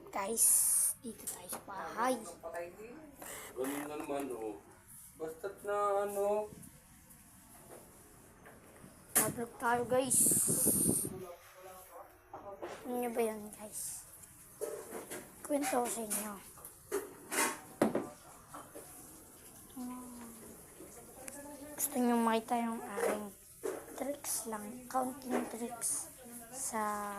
Guys, dito tayo sa bahay. Ganun na naman, oh. Basta't na ano. Tablog tayo, guys. Ano nyo ba yun, guys? Kwento ko sa inyo. Gusto nyo makita yung aking tricks lang, counting tricks sa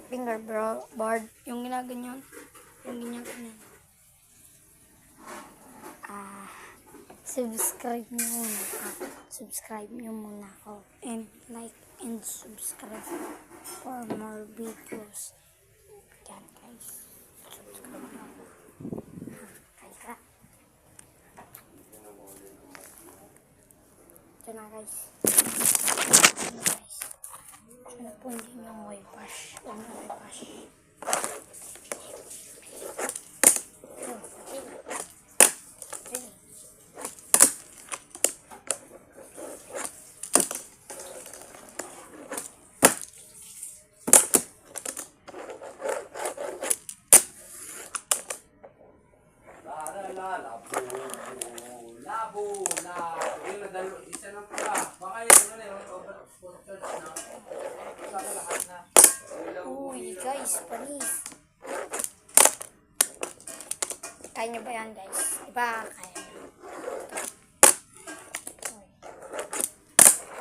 fingerboard, yung ginaganyan, yung ganyan. Subscribe nyo muna ako, and like and subscribe for more videos. Yan, guys, subscribe nyo ako. Kaya ito na, guys. Ano po hindi nyo may bash. Huwag na may bash. Labo. Yung nadalo, isa na pala. Baka yun na yung over-church na. Saka lahat na. Uy, guys, panis. Kaya nyo ba yan, guys? Diba, kaya nyo?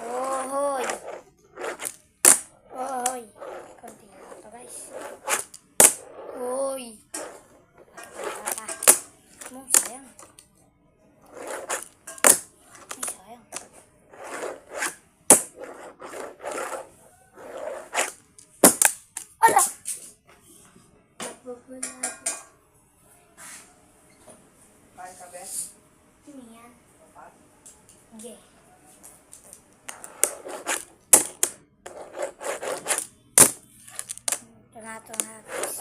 Ohoy. Konti na ito, guys. Uy. Sayang. Sayang. Ala! Kain ka, Ben? Ano yan? Okay. Ito na, guys.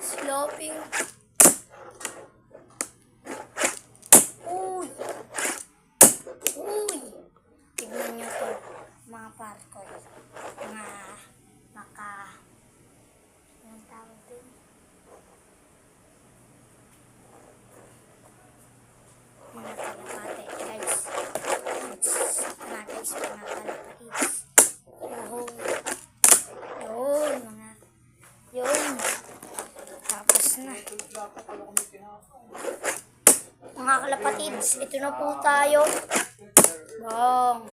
Sloping. Uy! Tignan nyo to, mga parkour. Anong tawag din? Mga kalapate, guys. Ito na, guys, mga kalapate. Yun. Tapos na. Mga kalapatids, ito na po tayo. Bong.